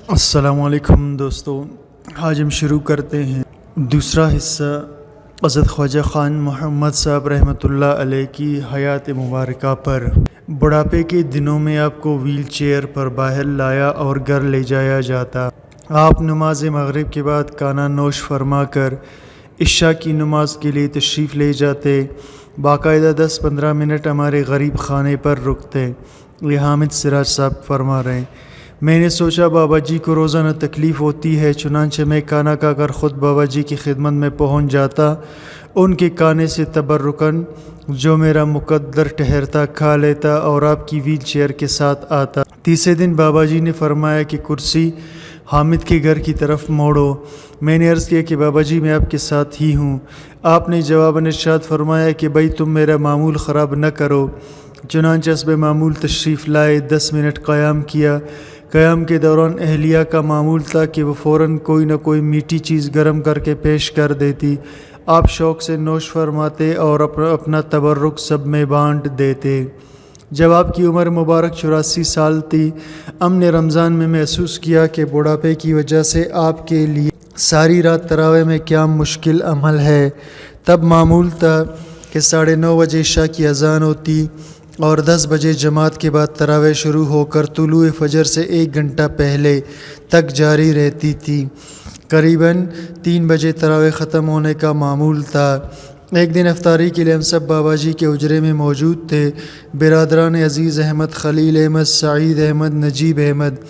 السلام علیکم دوستو، آج ہم شروع کرتے ہیں دوسرا حصہ حضرت خواجہ خان محمد صاحب رحمۃ اللہ علیہ کی حیات مبارکہ پر۔ بڑھاپے کے دنوں میں آپ کو ویل چیئر پر باہر لایا اور گھر لے جایا جاتا۔ آپ نماز مغرب کے بعد کھانا نوش فرما کر عشاء کی نماز کے لیے تشریف لے جاتے۔ باقاعدہ 10-15 منٹ ہمارے غریب خانے پر رکتے۔ یہ حامد سراج صاحب فرما رہے ہیں، میں نے سوچا بابا جی کو روزانہ تکلیف ہوتی ہے، چنانچہ میں کھانا کھا کر خود بابا جی کی خدمت میں پہنچ جاتا۔ ان کے کھانے سے تبرکاً جو میرا مقدر ٹھہرتا کھا لیتا اور آپ کی ویل چیئر کے ساتھ آتا۔ تیسرے دن بابا جی نے فرمایا کہ کرسی حامد کے گھر کی طرف موڑو۔ میں نے عرض کیا کہ بابا جی میں آپ کے ساتھ ہی ہوں۔ آپ نے جواباً ارشاد فرمایا کہ بھائی تم میرا معمول خراب نہ کرو۔ چنانچہ حسب معمول تشریف لائے، 10 منٹ قیام کیا۔ قیام کے دوران اہلیہ کا معمول تھا کہ وہ فوراً کوئی نہ کوئی میٹھی چیز گرم کر کے پیش کر دیتی۔ آپ شوق سے نوش فرماتے اور اپنا تبرک سب میں بانٹ دیتے۔ جب آپ کی عمر مبارک 84 سال تھی، ہم نے رمضان میں محسوس کیا کہ بڑھاپے کی وجہ سے آپ کے لیے ساری رات تراویح میں کیا مشکل عمل ہے۔ تب معمول تھا کہ 9:30 بجے عشاء کی اذان ہوتی اور 10 بجے جماعت کے بعد تراویح شروع ہو کر طلوع فجر سے 1 گھنٹہ پہلے تک جاری رہتی تھی۔ قریباً 3 بجے تراویح ختم ہونے کا معمول تھا۔ ایک دن افطاری کے لیے ہم سب بابا جی کے حجرے میں موجود تھے۔ برادران عزیز احمد، خلیل احمد، سعید احمد، نجیب احمد،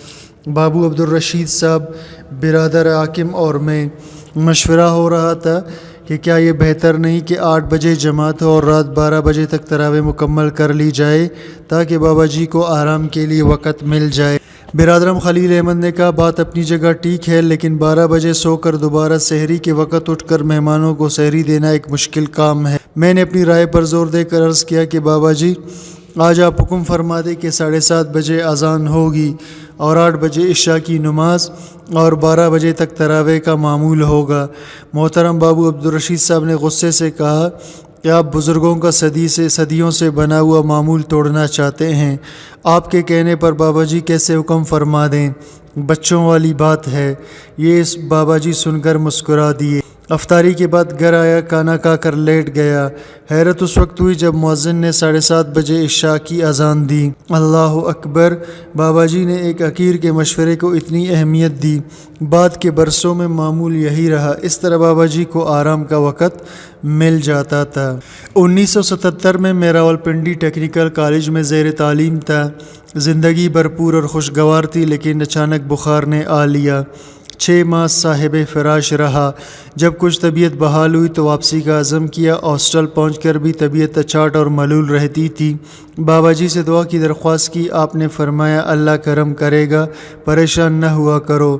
بابو عبدالرشید صاحب، برادر حاکم اور میں۔ مشورہ ہو رہا تھا کہ کیا یہ بہتر نہیں کہ 8 بجے جماعت ہو اور رات 12 بجے تک تراویح مکمل کر لی جائے تاکہ بابا جی کو آرام کے لیے وقت مل جائے۔ برادرم خلیل احمد نے کہا بات اپنی جگہ ٹھیک ہے، لیکن 12 بجے سو کر دوبارہ سحری کے وقت اٹھ کر مہمانوں کو سحری دینا ایک مشکل کام ہے۔ میں نے اپنی رائے پر زور دے کر عرض کیا کہ بابا جی آج آپ حکم فرما دیں کہ 7:30 بجے اذان ہوگی اور 8 بجے عشاء کی نماز اور 12 بجے تک تراویح کا معمول ہوگا۔ محترم بابو عبدالرشید صاحب نے غصے سے کہا کہ آپ بزرگوں کا صدیوں سے بنا ہوا معمول توڑنا چاہتے ہیں۔ آپ کے کہنے پر بابا جی کیسے حکم فرما دیں، بچوں والی بات ہے۔ یہ اس بابا جی سن کر مسکرا دیے۔ افطاری کے بعد گھر آیا، کھانا کھا کر لیٹ گیا۔ حیرت اس وقت ہوئی جب مؤذن نے 7:30 بجے عشاء کی اذان دی۔ اللہ اکبر! بابا جی نے ایک حقیر کے مشورے کو اتنی اہمیت دی۔ بعد کے برسوں میں معمول یہی رہا۔ اس طرح بابا جی کو آرام کا وقت مل جاتا تھا۔ 1977 میں راولپنڈی ٹیکنیکل کالج میں زیر تعلیم تھا۔ زندگی بھرپور اور خوشگوار تھی، لیکن اچانک بخار نے آ لیا۔ 6 ماہ صاحب فراش رہا۔ جب کچھ طبیعت بحال ہوئی تو واپسی کا عزم کیا۔ ہاسٹل پہنچ کر بھی طبیعت اچاٹ اور ملول رہتی تھی۔ بابا جی سے دعا کی درخواست کی۔ آپ نے فرمایا اللہ کرم کرے گا، پریشان نہ ہوا کرو۔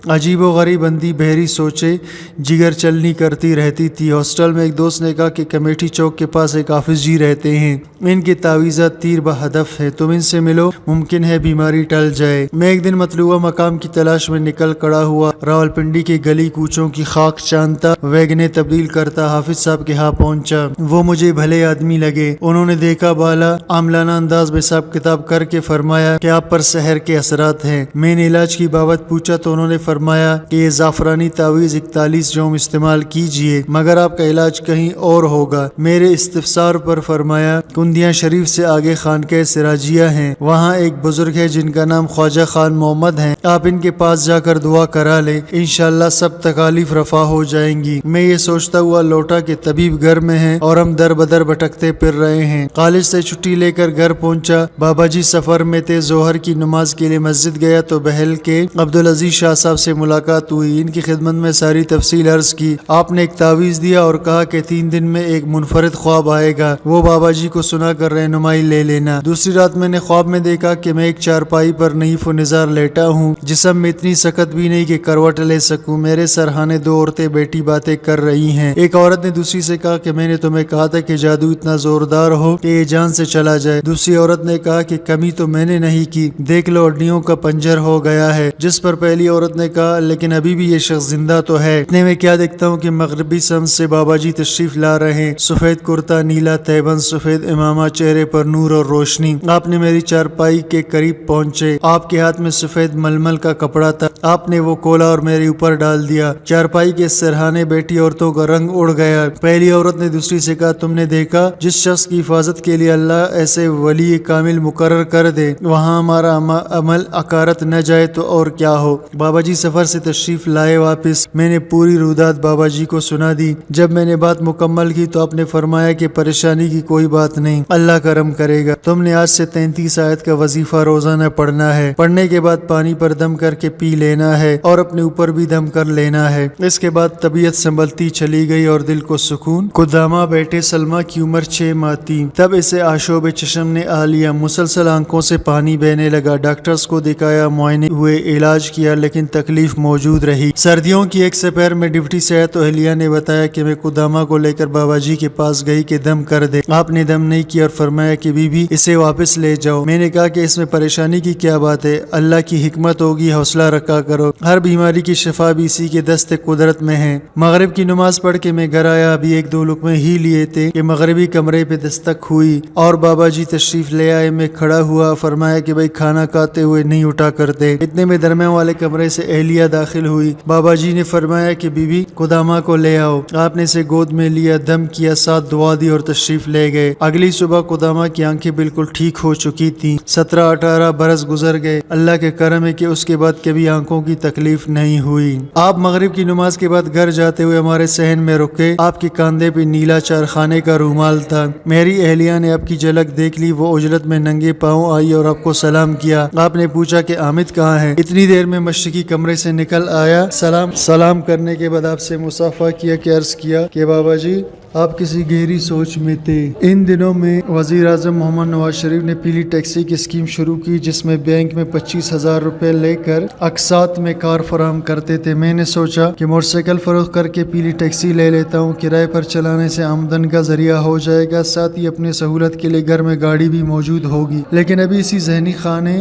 عجیب و غریب اندھی بہری سوچے جگر چلنی کرتی رہتی تھی۔ ہاسٹل میں ایک دوست نے کہا کہ کمیٹی چوک کے پاس ایک حافظ جی رہتے ہیں، ان کی تعویذات تیر بہدف ہیں، تم ان سے ملو، ممکن ہے بیماری ٹل جائے۔ میں ایک دن مطلوبہ مقام کی تلاش میں نکل کڑا ہوا۔ راولپنڈی کے گلی کوچوں کی خاک چاندتا، ویگنیں تبدیل کرتا حافظ صاحب کے ہاں پہنچا۔ وہ مجھے بھلے آدمی لگے۔ انہوں نے دیکھا بالا عاملانہ انداز میں حساب کتاب کر کے فرمایا کہ آپ پر سحر کے اثرات ہیں۔ میں نے علاج کی بابت پوچھا تو انہوں نے فرمایا کہ یہ زعفرانی تعویذ 41 جوم استعمال کیجئے، مگر آپ کا علاج کہیں اور ہوگا۔ میرے استفسار پر فرمایا کندیاں شریف سے آگے خانقاہ سراجیہ ہیں، وہاں ایک بزرگ ہے جن کا نام خواجہ خان محمد ہے، آپ ان کے پاس جا کر دعا کرا لیں، انشاءاللہ سب تکالیف رفع ہو جائیں گی۔ میں یہ سوچتا ہوا لوٹا کہ طبیب گھر میں ہیں اور ہم در بدر بھٹکتے پھر رہے ہیں۔ کالج سے چھٹی لے کر گھر پہنچا۔ بابا جی سفر میں تھے۔ ظہر کی نماز کے لیے مسجد گیا تو بہل کے عبدالعزیز شاہ صاحب سے ملاقات ہوئی۔ ان کی خدمت میں ساری تفصیل عرض کی۔ آپ نے ایک تعویذ دیا اور کہا کہ 3 دن میں ایک منفرد خواب آئے گا، وہ بابا جی کو سنا کر رہنمائی لے لینا۔ دوسری رات میں نے خواب میں دیکھا کہ میں ایک چارپائی پر نحیف و نزار لیٹا ہوں، جسم میں اتنی سکت بھی نہیں کہ کروٹ لے سکوں۔ میرے سرہانے 2 عورتیں بیٹھی باتیں کر رہی ہیں۔ ایک عورت نے دوسری سے کہا کہ میں نے تمہیں کہا تھا کہ جادو اتنا زوردار ہو کہ یہ جان سے چلا جائے۔ دوسری عورت نے کہا کہ کمی تو میں نے نہیں کی، دیکھ لو ہڈیوں کا پنجر ہو گیا ہے۔ جس پر پہلی عورت نے کہا لیکن ابھی بھی یہ شخص زندہ تو ہے۔ اتنے میں کیا دیکھتا ہوں کہ مغربی سمت سے بابا جی تشریف لا رہے ہیں، سفید کرتا، نیلا تیبند، سفید امامہ، چہرے پر نور اور روشنی۔ آپ نے میری چارپائی کے قریب پہنچے، آپ کے ہاتھ میں سفید ململ کا کپڑا تھا، آپ نے وہ کھولا اور میرے اوپر ڈال دیا۔ چارپائی کے سرہانے بیٹھی عورتوں کا رنگ اڑ گیا۔ پہلی عورت نے دوسری سے کہا، تم نے دیکھا جس شخص کی حفاظت کے لیے اللہ ایسے ولی کامل مقرر کر دے، وہاں ہمارا عمل اکارت نہ جائے تو اور کیا ہو۔ بابا جی سفر سے تشریف لائے واپس، میں نے پوری رودات بابا جی کو سنا دی۔ جب میں نے بات مکمل کی تو آپ نے فرمایا کہ پریشانی کی کوئی بات نہیں، اللہ کرم کرے گا۔ تم نے آج سے 33 آیت کا وظیفہ روزانہ پڑھنا ہے، پڑھنے کے بعد پانی پر دم کر کے پی لینا ہے اور اپنے اوپر بھی دم کر لینا ہے۔ اس کے بعد طبیعت سنبھلتی چلی گئی اور دل کو سکون۔ قدامہ بیٹے سلمہ کی عمر 6 ماہ تھی، تب اسے آشوب چشم نے آ لیا، مسلسل آنکھوں سے پانی بہنے لگا۔ ڈاکٹرز کو دکھایا، معائنے ہوئے، علاج کیا لیکن تکلیف موجود رہی۔ سردیوں کی ایک سپہر میں ڈپٹی صحت اہلیہ نے بتایا کہ میں قدامہ کو لے کر بابا جی کے پاس گئی کہ دم کر دے۔ آپ نے دم نہیں کیا اور فرمایا کہ بی بی اسے واپس لے جاؤ۔ میں نے کہا کہ اس میں پریشانی کی کیا بات ہے، اللہ کی حکمت ہوگی، حوصلہ رکھا کرو، ہر بیماری کی شفا بھی اسی کے دست قدرت میں ہے۔ مغرب کی نماز پڑھ کے میں گھر آیا، ابھی 1-2 لقمے ہی لیے تھے کہ مغربی کمرے پہ دستک ہوئی اور بابا جی تشریف لے آئے۔ میں کھڑا ہوا، فرمایا کہ بھائی کھانا کھاتے ہوئے نہیں اٹھا کرتے۔ اتنے میں درمیان والے کمرے سے اہلیہ داخل ہوئی۔ بابا جی نے فرمایا کہ بی بی قدامہ کو لے آؤ۔ آپ نے اسے گود میں لیا، دم کیا، ساتھ دعا دی اور تشریف لے گئے۔ اگلی صبح قدامہ کی آنکھیں بالکل ٹھیک ہو چکی تھیں۔ 17-18 برس گزر گئے، اللہ کے کرم ہے کہ اس کے بعد کبھی آنکھوں کی تکلیف نہیں ہوئی۔ آپ مغرب کی نماز کے بعد گھر جاتے ہوئے ہمارے صحن میں رکے، آپ کے کاندھے پہ نیلا چارخانے کا رومال تھا۔ میری اہلیہ نے آپ کی جھلک دیکھ لی، وہ عجلت میں ننگے پاؤں آئی اور آپ کو سلام کیا۔ آپ نے پوچھا کہ حامد کہاں ہے؟ اتنی دیر میں مشرقی کمرے سے نکل آیا، سلام کرنے کے بعد آپ سے مصافحہ کیا کہ عرض کیا کہ بابا جی آپ کسی گہری سوچ میں تھے۔ ان دنوں میں وزیر اعظم محمد نواز شریف نے پیلی ٹیکسی کی اسکیم شروع کی، جس میں بینک میں 25,000 روپے لے کر اقساط میں کار فراہم کرتے تھے۔ میں نے سوچا کہ موٹر سائیکل فروخت کر کے پیلی ٹیکسی لے لیتا ہوں، کرائے پر چلانے سے آمدن کا ذریعہ ہو جائے گا، ساتھ ہی اپنے سہولت کے لیے گھر میں گاڑی بھی موجود ہوگی۔ لیکن ابھی اسی ذہنی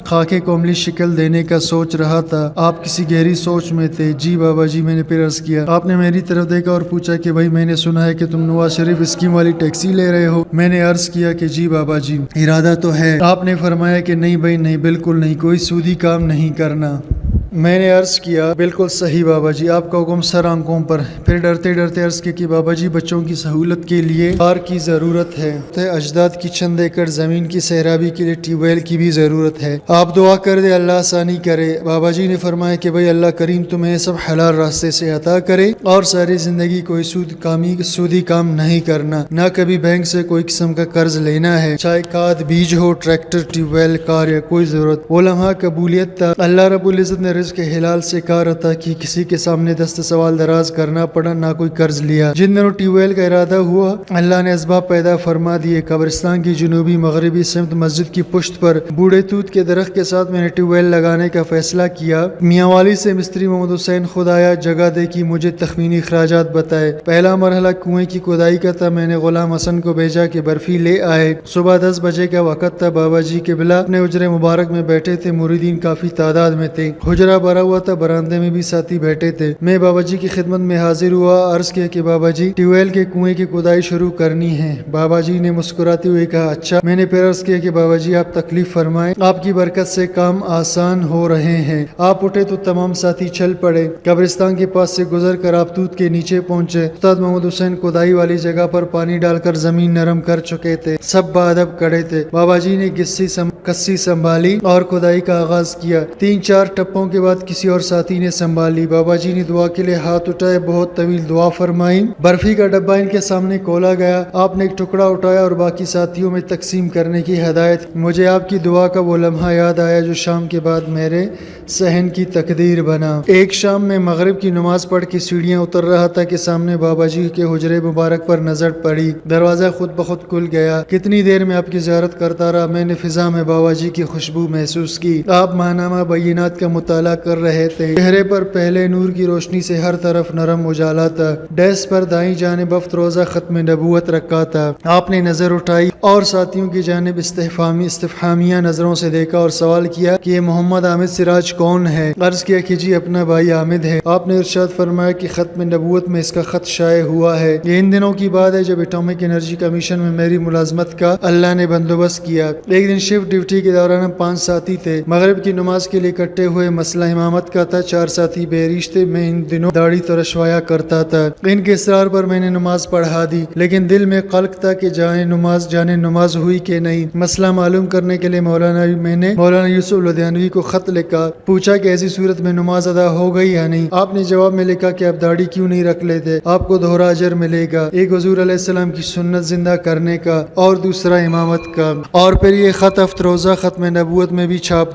خاکے کو عملی شکل دینے کا سوچ رہا تھا۔ آپ کسی گہری سوچ میں تھے؟ جی بابا جی، میں نے پھر عرض کیا۔ آپ نے میری طرف دیکھا اور پوچھا کہ بھائی میں نے سنا ہے کہ تم نواز شریف اسکیم والی ٹیکسی لے رہے ہو؟ میں نے عرض کیا کہ جی بابا جی، ارادہ تو ہے۔ آپ نے فرمایا کہ نہیں بھائی نہیں، بالکل نہیں، کوئی سودی کام نہیں کرنا۔ میں نے عرض کیا بالکل صحیح بابا جی، آپ کا حکم سر آنکھوں پر۔ پھر ڈرتے ڈرتے عرض کیا کہ بابا جی بچوں کی سہولت کے لیے کار کی ضرورت ہے، اجداد کی چند ایکڑ زمین کی سیرابی کے لیے ٹیوب ویل کی بھی ضرورت ہے، آپ دعا کر دے اللہ آسانی کرے۔ بابا جی نے فرمایا کہ بھائی اللہ کریم تمہیں سب حلال راستے سے عطا کرے اور ساری زندگی کوئی سودی کام نہیں کرنا، نہ کبھی بینک سے کوئی قسم کا قرض لینا ہے، چاہے کھاد بیج ہو، ٹریکٹر، ٹیوب ویل، کار یا کوئی ضرورت۔ وہ لمحہ قبولیت تھا۔ اللہ رب العزت نے رزق حلال سے کار عطا کی، کسی کے سامنے دست سوال دراز کرنا پڑا، نہ کوئی قرض لیا۔ جن دنوں ٹیوب ویل کا ارادہ ہوا، اللہ نے اسباب پیدا فرما دیے۔ قبرستان کی جنوبی مغربی سمت مسجد کی پشت پر بوڑھے توت کے درخت کے ساتھ میں نے ٹیوب ویل لگانے کا فیصلہ کیا۔ میاں والی سے مستری محمد حسین خود آیا، جگہ دیکھی، مجھے تخمینی اخراجات بتائے۔ پہلا مرحلہ کنویں کی کھدائی کا تھا، میں نے غلام حسن کو بھیجا کہ برفی لے آئے۔ صبح 10 بجے کا وقت تھا، بابا جی قبلہ اپنے حجرے مبارک میں بیٹھے تھے، مریدین کافی تعداد میں تھے، حجرہ بھرا ہوا تھا، برآمدے میں بھی ساتھی بیٹھے تھے۔ میں بابا جی کی خدمت میں حاضر ہوا، عرض کیا کہ بابا جی ٹیوب ویل کے کنویں کی کھدائی شروع کرنی ہے۔ بابا جی نے مسکراتے ہوئے کہا اچھا۔ میں نے پھر عرض کیا کہ بابا جی آپ تکلیف فرمائیں، آپ کی برکت سے کام آسان ہو رہے ہیں۔ آپ اٹھے تو تمام ساتھی چل پڑے۔ قبرستان کے پاس سے گزر کر آپ توت کے نیچے پہنچے۔ استاد محمد حسین کھدائی والی جگہ پر پانی ڈال کر زمین نرم کر چکے تھے، سب بادب کھڑے تھے۔ بابا جی نے کسی سنبھالی اور کھدائی کا آغاز کیا۔ 3-4 ٹپوں کے بعد کسی اور ساتھی نے سنبھالی۔ بابا جی نے دعا کے لیے ہاتھ اٹھائے، بہت طویل دعا فرمائی۔ برفی کا ڈبہ ان کے سامنے کھولا گیا، آپ نے ایک ٹکڑا اٹھایا اور باقی ساتھیوں میں تقسیم کرنے کی ہدایت۔ مجھے آپ کی دعا کا وہ لمحہ یاد آیا جو شام کے بعد میرے صحن کی تقدیر بنا۔ ایک شام میں مغرب کی نماز پڑھ کے سیڑھیاں اتر رہا تھا کہ سامنے بابا جی کے حجرے مبارک پر نظر پڑی۔ دروازہ خود بخود کھل گیا۔ کتنی دیر میں آپ کی زیارت کرتا رہا، میں نے فضا میں بابا جی کی خوشبو محسوس کی۔ آپ ماہنامہ بینات کا مطالعہ ادا کر رہے تھے۔ چہرے پر پہلے نور کی روشنی سے ہر طرف نرم اجالا تھا۔ ڈیسک پر دائیں جانب افروزہ ختم نبوت رکھا تھا۔ آپ نے نظر اٹھائی اور ساتھیوں کی جانب استفہامیہ نظروں سے دیکھا اور سوال کیا کہ یہ محمد حامد سراج کون ہے؟ عرض کیا کہ جی اپنا بھائی حامد ہے۔ آپ نے ارشاد فرمایا کہ ختم نبوت میں اس کا خط شائع ہوا ہے۔ یہ ان دنوں کی بات ہے جب ایٹامک انرجی کمیشن میں میری ملازمت کا اللہ نے بندوبست کیا۔ ایک دن شفٹ ڈیوٹی کے دوران ہم 5 ساتھی تھے۔ مغرب کی نماز کے لیے اکٹھے ہوئے۔ مسئلہ امامت کا تھا۔ 4 ساتھی بہریش تھے۔ میں ان دنوں داڑھی ترشوایا کرتا تھا۔ ان کے اصرار پر میں نے نماز پڑھا دی، لیکن دل میں قلق تھا کہ جانے نماز ہوئی کہ نہیں۔ مسئلہ معلوم کرنے کے لیے میں نے مولانا یوسف لدھیانوی کو خط لکھا، پوچھا کہ ایسی صورت میں نماز ادا ہو گئی یا نہیں۔ آپ نے جواب میں لکھا کہ آپ داڑھی کیوں نہیں رکھ لیتے، آپ کو دوہرا اجر ملے گا، ایک حضور علیہ السلام کی سنت زندہ کرنے کا اور دوسرا امامت کا۔ اور پھر یہ خط ہفتروزہ ختم نبوت میں بھی چھاپ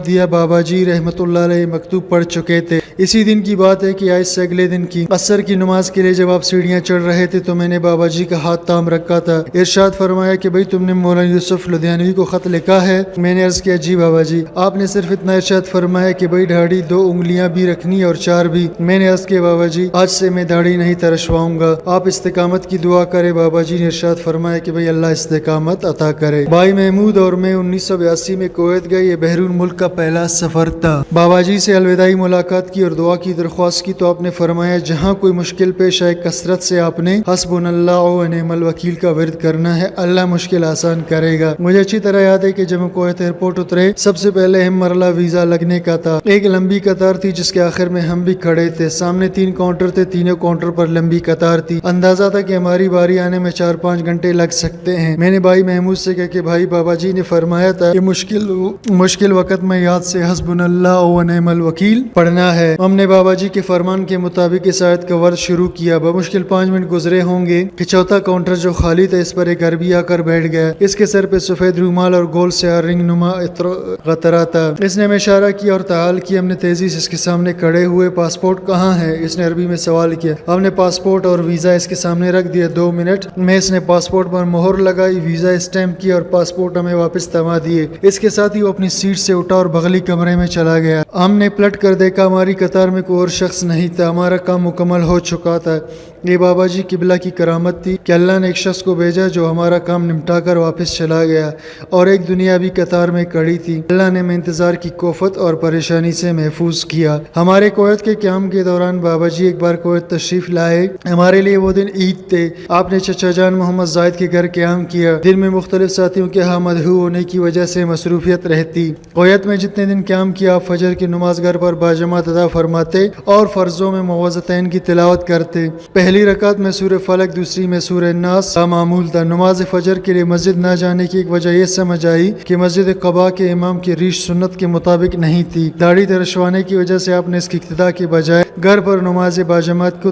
دیا۔ بابا جی رحمت اللہ علیہ مکتوب پڑھ چکے تھے۔ اسی دن کی بات ہے کہ آج سے اگلے دن کی عصر کی نماز کے لیے جب آپ سیڑھیاں چڑھ رہے تھے تو میں نے بابا جی کا ہاتھ تام رکھا تھا۔ ارشاد فرمایا کہ بھئی تم نے مولانا یوسف لدھیانوی کو خط لکھا ہے؟ میں نے عرض کیا جی بابا جی۔ آپ نے صرف اتنا ارشاد فرمایا کہ بھئی داڑھی 2 انگلیاں بھی رکھنی اور 4 بھی۔ میں نے عرض کیا بابا جی آج سے میں داڑھی نہیں ترشواؤں گا، آپ استقامت کی دعا کرے۔ بابا جی نے ارشاد فرمایا کہ بھئی اللہ استقامت عطا کرے۔ بھائی محمود اور میں 1982 میں کویت گئے۔ یہ بیرون ملک کا پہلا سفر تھا۔ بابا جی سے الوداعی ملاقات کی اور دعا کی درخواست کی تو آپ نے فرمایا جہاں کوئی مشکل پیش آئے کثرت سے آپ نے حسبنا اللہ و نعم الوکیل کا ورد کرنا ہے، اللہ مشکل آسان کرے گا۔ مجھے اچھی طرح یاد ہے کہ جب ہم کویت ایئرپورٹ اترے سب سے پہلے اہم مرحلہ ویزا لگنے کا تھا۔ ایک لمبی قطار تھی جس کے آخر میں ہم بھی کھڑے تھے۔ سامنے 3 کاؤنٹر تھے، تینوں کاؤنٹر پر لمبی قطار تھی۔ اندازہ تھا کہ ہماری باری آنے میں 4-5 گھنٹے لگ سکتے ہیں۔ میں نے بھائی محمود سے کہا کہ بھائی بابا جی نے فرمایا تھا کہ مشکل وقت میں یاد سے حسبنا اللہ و نعم الوکیل پڑھنا ہے۔ ہم نے بابا جی کے فرمان کے مطابق اس آیت کا ورد شروع کیا۔ بمشکل 5 منٹ گزرے ہوں گے کہ چوتھا کاؤنٹر جو خالی تھا اس پر ایک عربی آ کر بیٹھ گیا۔ اس کے سر پہ سفید رومال اور گول سے رنگ نما قطرہ تھا۔ اس نے ہمیں اشارہ کیا اور تعال کیا۔ ہم نے تیزی سے اس کے سامنے کھڑے ہوئے۔ پاسپورٹ کہاں ہے؟ اس نے عربی میں سوال کیا۔ ہم نے پاسپورٹ اور ویزا اس کے سامنے رکھ دیا۔ 2 منٹ میں اس نے پاسپورٹ پر مہر لگائی، ویزا اسٹیمپ کیا اور پاسپورٹ ہمیں واپس تھما دیے۔ اس کے ساتھ ہی وہ اپنی سیٹ سے اٹھا اور بغلی کمرے میں چلا گیا۔ ہم نے پلٹ کر دیکھا، ہماری قطار میں کوئی اور شخص نہیں تھا، ہمارا کام مکمل ہو چکا تھا۔ یہ بابا جی قبلہ کی کرامت تھی کہ اللہ نے ایک شخص کو بھیجا جو ہمارا کام نمٹا کر واپس چلا گیا، اور ایک دنیا بھی قطار میں کھڑی تھی۔ اللہ نے ہمیں انتظار کی کوفت اور پریشانی سے محفوظ کیا۔ ہمارے کویت کے قیام کے دوران بابا جی ایک بار کویت تشریف لائے۔ ہمارے لیے وہ دن عید تھے۔ آپ نے چچا جان محمد زاہد کے گھر قیام کیا۔ دن میں مختلف ساتھیوں کے ہاں مدعو ہونے کی وجہ سے مصروفیت رہتی۔ کویت میں جتنے دن قیام کیا آپ فجر کی نماز گھر پر باجماعت ادا فرماتے اور فرضوں میں معوذتین کی تلاوت کرتے۔ پہلی رکعت میں سورہ فلق، دوسری میں سورہ ناس کا معمول تھا۔ نماز فجر کے لیے مسجد نہ جانے کی ایک وجہ یہ سمجھ آئی کہ مسجد قباء کے امام کی ریش سنت کے مطابق نہیں تھی۔ داڑھی ترشوانے کی وجہ سے آپ نے اس کی اقتداء کے بجائے گھر پر نماز باجماعت کو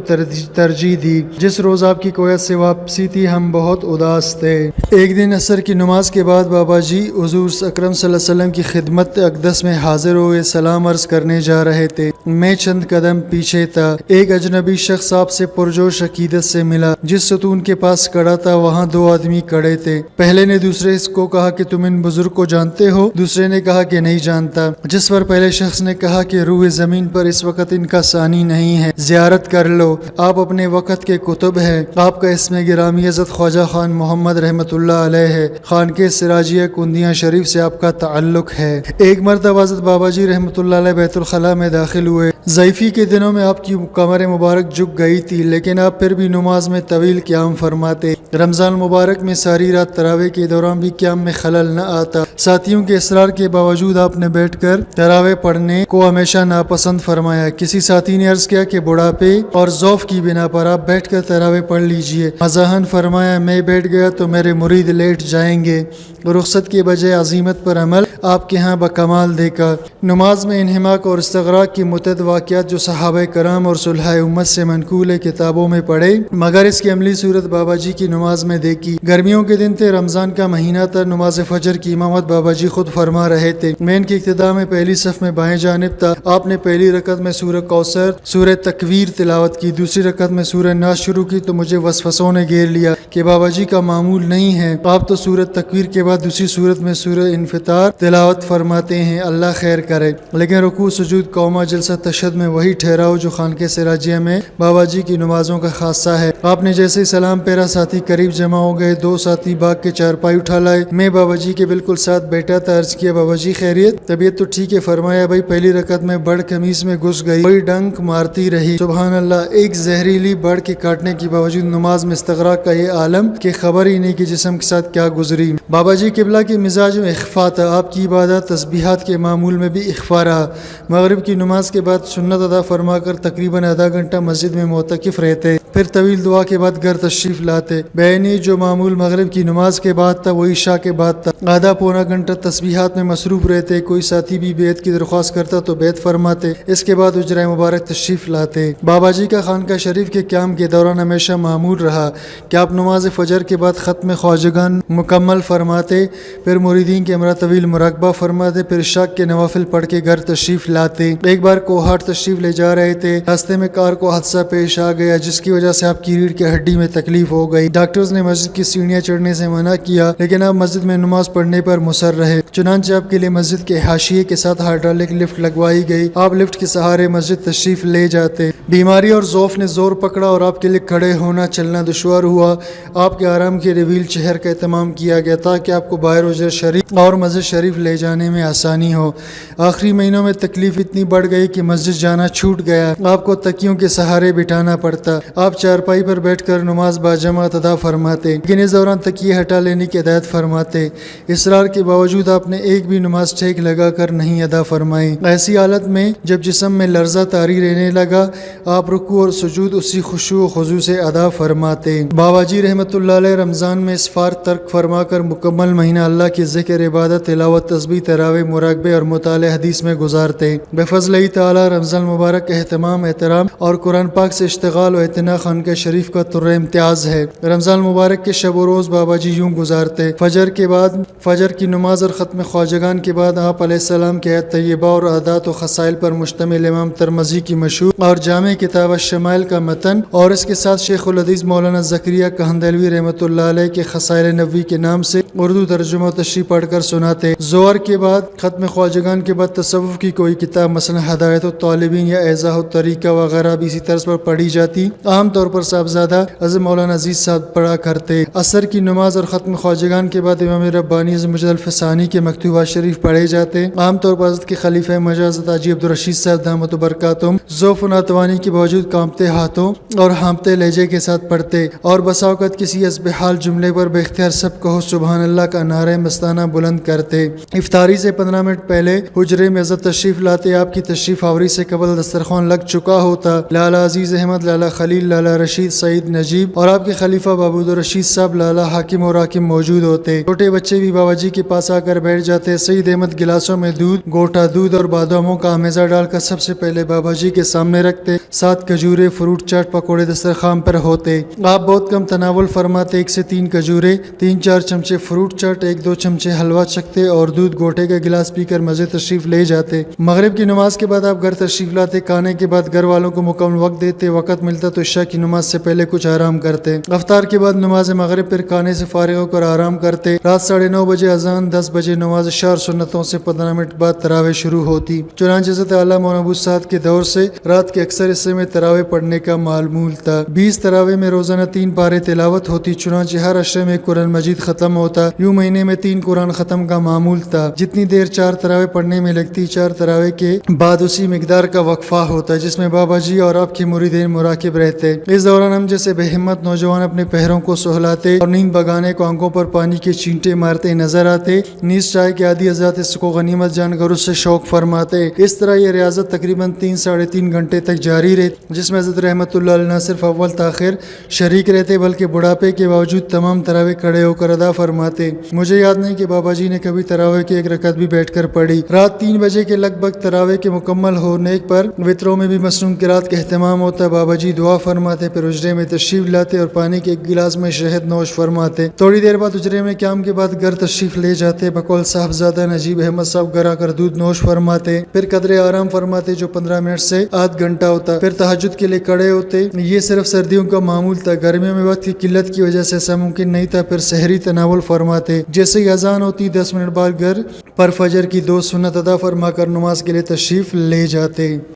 ترجیح دی۔ جس روز آپ کی کویت سے واپسی تھی ہم بہت اداس تھے۔ ایک دن عصر کی نماز کے بعد بابا جی حضور اکرم صلی اللہ علیہ وسلم کی خدمت اقدس میں حاضر ہوئے، سلام عرض کرنے جا رہے تھے۔ میں چند قدم پیچھے تھا۔ ایک اجنبی شخص آپ سے پرجوش عقیدت سے ملا۔ جس ستون کے پاس کھڑا تھا وہاں 2 آدمی کھڑے تھے۔ پہلے نے دوسرے کو کہا کہ تم ان بزرگ کو جانتے ہو؟ دوسرے نے کہا کہ نہیں جانتا، جس پر پہلے شخص نے کہا کہ روح زمین پر اس وقت ان کا ثانی نہیں ہے، زیارت کر لو، آپ اپنے وقت کے کتب ہیں۔ آپ کا اسم گرامی حضرت خواجہ خان محمد رحمت اللہ علیہ ہے۔ خانقاہ سراجیہ کندیاں شریف سے آپ کا تعلق ہے۔ ایک مرتبہ حضرت بابا جی رحمت اللہ علیہ بیت الخلاء میں داخل ہوئے۔ ضعیفی کے دنوں میں آپ کی کمر مبارک جھک گئی تھی، لیکن آپ پھر بھی نماز میں طویل قیام فرماتے۔ رمضان مبارک میں ساری رات تراویح کے دوران بھی قیام میں خلل نہ آتا۔ ساتھیوں کے اصرار کے باوجود آپ نے بیٹھ کر تراویح پڑھنے کو ہمیشہ ناپسند فرمایا۔ کسی ساتھی نے عرض کیا کہ بڑھاپے اور ضعف کی بنا پر آپ بیٹھ کر تراویح پڑھ لیجئے۔ مزاحاً فرمایا میں بیٹھ گیا تو میرے مرید لیٹ جائیں گے۔ رخصت کے بجائے عزیمت پر عمل آپ کے ہاں بکمال دیکھا۔ نماز میں انہماک اور استغراق کی متعدد واقعات جو صحابہ کرام اور صلحاء امت سے منقول ہے کتابوں رکعتوں میں پڑھے، مگر اس کی عملی صورت بابا جی کی نماز میں دیکھی۔ گرمیوں کے دن تھے، رمضان کا مہینہ تھا، نماز فجر کی امامت بابا جی خود فرما رہے تھے۔ میں ان کی ابتدا میں پہلی صف میں بائیں جانب تھا۔ آپ نے پہلی رکعت میں سورہ کوثر، سورہ تکویر تلاوت کی، دوسری رکعت میں سورہ ناس شروع کی تو مجھے وسوسوں نے گھیر لیا کہ بابا جی کا معمول نہیں ہے، آپ تو سورہ تکویر کے بعد دوسری صورت میں سورہ انفطار تلاوت فرماتے ہیں، اللہ خیر کرے، لیکن رکوع سجود قوما جلسہ تشہد میں وہی ٹھہراؤ جو خانقہ سراجیہ میں بابا جی کی نمازوں کا خاصہ ہے۔ آپ نے جیسے سلام پیرا ساتھی قریب جمع ہو گئے، دو ساتھی باغ کے چارپائی اٹھا لائے، میں بابا جی کے بالکل ساتھ بیٹھا تھا، عرض کیا بابا جی خیریت؟ طبیعت تو ٹھیک ہے؟ فرمایا بھائی پہلی رکعت میں بڑھ قمیص میں گھس گئی، کوئی ڈنک مارتی رہی، سبحان اللہ، ایک زہریلی بڑھ کے کاٹنے کی باوجود نماز میں استغراق کا یہ عالم کہ خبر ہی نہیں کہ جسم کے ساتھ کیا گزری۔ بابا جی قبلہ کے مزاج میں اخفا تھا، آپ کی عبادت تسبیحات کے معمول میں بھی اخفا رہا۔ مغرب کی نماز کے بعد سنت ادا فرما کر تقریباً آدھا گھنٹہ مسجد میں معتکف رہتے، پھر طویل دعا کے بعد گھر تشریف لاتے۔ بینی جو معمول مغرب کی نماز کے بعد تھا وہ عشاء کے بعد تھا، آدھا پونا گھنٹہ تسبیحات میں مصروف رہتے، کوئی ساتھی بھی بیعت کی درخواست کرتا تو بیعت فرماتے، اس کے بعد حجرہ مبارک تشریف لاتے۔ بابا جی کا خانقاہ شریف کے قیام کے دوران ہمیشہ معمول رہا کہ آپ نماز فجر کے بعد ختم خواجگان مکمل فرماتے، پھر مریدین کے ہمراہ طویل مراقبہ فرماتے، پھر عشاء کے نوافل پڑھ کے گھر تشریف لاتے۔ ایک بار کوہاٹ تشریف لے جا رہے تھے، راستے میں کار کو حادثہ پیش آ گیا جس کی وجہ سے آپ کی ریڑھ کی ہڈی میں تکلیف ہو گئی۔ ڈاکٹرز نے مسجد کی سیڑھیاں چڑھنے سے منع کیا، لیکن آپ مسجد میں نماز پڑھنے پر مصر رہے، چنانچہ آپ کے لیے مسجد کے حاشیے کے ساتھ ہائیڈرولک لفٹ لگوائی گئی، آپ لفٹ کے سہارے مسجد تشریف لے جاتے۔ بیماری اور ذوف نے زور پکڑا اور آپ کے لیے کھڑے ہونا چلنا دشوار ہوا، آپ کے آرام کے لیے ویل چیئر کا اہتمام کیا گیا تاکہ آپ کو باہر حجرہ شریف اور مسجد شریف لے جانے میں آسانی ہو۔ آخری مہینوں میں تکلیف اتنی بڑھ گئی کہ مسجد جانا چھوٹ گیا، آپ کو تکیوں کے سہارے بٹھانا پڑتا، آپ چارپائی پر بیٹھ کر نماز باجماعت ادا فرماتے، لیکن اس دوران تکیے ہٹا لینے کی ہدایت فرماتے، اصرار کے باوجود آپ نے ایک بھی نماز ٹھیک لگا کر نہیں ادا فرمائی۔ ایسی حالت میں جب جسم میں لرزہ طاری رہنے لگا، آپ رکوع اور سجود اسی خشوع و خضوع سے ادا فرماتے۔ بابا جی رحمۃ اللہ علیہ رمضان میں اسفار ترک فرما کر مکمل مہینہ اللہ کی ذکر، عبادت، تلاوت، تسبیح، تراویح، مراقبے اور مطالعہ حدیث میں گزارتے۔ بفضل تعالی رمضان مبارک اہتمام، احترام اور قرآن پاک سے اشتغال و اعتناء خانقاہ شریف کا طرح امتیاز ہے۔ رمضان مبارک کے شب و روز بابا جی یوں گزارتے: فجر کے بعد فجر کی نماز اور ختم خواجگان کے بعد آپ علیہ السلام کے حیات طیبہ اور عادات و خصائل پر مشتمل امام ترمذی کی مشہور اور جامع کتاب الشمائل کا متن اور اس کے ساتھ شیخ الحدیث مولانا زکریا کہندلوی رحمۃ اللہ علیہ کے خصائل نبوی کے نام سے اردو ترجمہ و تشریح پڑھ کر سناتے۔ ظہر کے بعد ختم خواجگان کے بعد تصوف کی کوئی کتاب مثلا ہدایت الطالبین یا اعزاز الطریقہ وغیرہ بھی اسی طرز پر پڑھی جاتی۔ عام طور پر صاحبزادہ حضرت مولانا عزیز صاحب پڑھا کرتے۔ عصر کی نماز اور ختم خواجگان کے بعد امام ربانی حضرت مجد الفسانی کے مکتوبات شریف پڑھے جاتے۔ عام طور پر حضرت کے خلیفہ مجاز حاجی عبدالرشید صاحب دامت برکاتہم ذوف و ناتوانی کے باوجود کانپتے ہاتھوں اور ہانپتے لہجے کے ساتھ پڑھتے اور بسا اوقات کسی حسب حال جملے پر بے اختیار سب کہو سبحان اللہ کا نعرہ مستانہ بلند کرتے۔ افطاری سے 15 منٹ پہلے حجرے میں حضرت تشریف لاتے، آپ کی تشریف آوری سے قبل دسترخوان لگ چکا ہوتا۔ لالا عزیز احمد، لالا خلیل، لالا رشید، سعید نجیب اور آپ کے خلیفہ بابود الرشید صاحب، لالا حاکم اور حاکم موجود ہوتے۔ چھوٹے بچے بھی بابا جی کے پاس آ کر بیٹھ جاتے۔ سعید احمد گلاسوں میں دودھ، گوٹا دودھ اور باداموں کا آمیزہ ڈال کر سب سے پہلے بابا جی کے سامنے رکھتے، ساتھ کھجورے، فروٹ چاٹ، پکوڑے دسترخوان پر ہوتے۔ آپ بہت کم تناول فرماتے، 1 سے 3 کھجورے، 3-4 چمچے فروٹ چاٹ، 1-2 چمچے حلوہ چکھتے اور دودھ گوٹے کا گلاس پی کر مسجد تشریف لے جاتے۔ مغرب کی نماز کے بعد آپ گھر تشریف لاتے، کھانے کے بعد گھر والوں کو مکمل وقت دیتے، وقت ملتا تو عشاء کی نماز سے پہلے کچھ آرام کرتے۔ افطار کے بعد نماز مغرب، پھر کھانے سے فارغ ہو کر آرام کرتے۔ رات 9:30 بجے اذان، 10 بجے نماز عشاء اور سنتوں سے 15 منٹ بعد تراویح شروع ہوتی۔ چنانچہ حضرت اعلیٰ مولانا ابو سعد کے دور سے رات کے اکثر حصے میں تراویح پڑھنے کا معمول تھا۔ 20 تراویح میں روزانہ 3 پارے تلاوت ہوتی، چنانچہ ہر عشرے میں قرآن مجید ختم ہوتا۔ یوں مہینے میں 3 قرآن ختم کا معمول تھا۔ جتنی دیر 4 تراویح پڑھنے میں لگتی، 4 تراویح کے بعد اسی مقدار کا وقفہ ہوتا جس میں بابا جی اور آپ کے مریدین مراقب رہتے۔ اس دوران ہم جیسے بے ہمت نوجوان اپنے پیروں کو سہلاتے اور نیند بگانے کو آنکھوں پر پانی کے چینٹے مارتے نظر آتے۔ نیز چائے کے عادی حضرات اس کو غنیمت جان کر اس سے شوق فرماتے۔ اس طرح یہ ریاضت تقریباً 3-3.5 گھنٹے تک جاری رہتی، جس میں حضرت رحمۃ اللہ علیہ نہ صرف اول تاخیر شریک رہتے بلکہ بڑھاپے کے باوجود تمام تراویح کھڑے ہو کر ادا فرماتے۔ مجھے یاد نہیں کہ بابا جی نے کبھی تراویح کی 1 رکعت بھی بیٹھ کر پڑھی۔ رات 3 بجے کے لگ بھگ تراویح کے مکمل ہونے پر وتروں میں بھی مصنون قرات کا اہتمام ہوتا۔ بابا جی دعا فرما فرماتے، پھر حجرے میں تشریف لاتے اور پانی کے ایک گلاس میں شہد نوش فرماتے۔ تھوڑی دیر بعد حجرے میں قیام کے بعد گھر تشریف لے جاتے، بقول صاحبزادہ نجیب احمد صاحب گھر آ کر دودھ نوش فرماتے، پھر قدرے آرام فرماتے جو 15 منٹ سے آدھ گھنٹہ ہوتا، پھر تہجد کے لیے کھڑے ہوتے۔ یہ صرف سردیوں کا معمول تھا، گرمیوں میں وقت کی قلت کی وجہ سے ایسا ممکن نہیں تھا۔ پھر سحری تناول فرماتے، جیسے ہی اذان ہوتی 10 منٹ بعد گھر پر فجر کی 2 سنت ادا فرما کر نماز کے لیے تشریف لے جاتے۔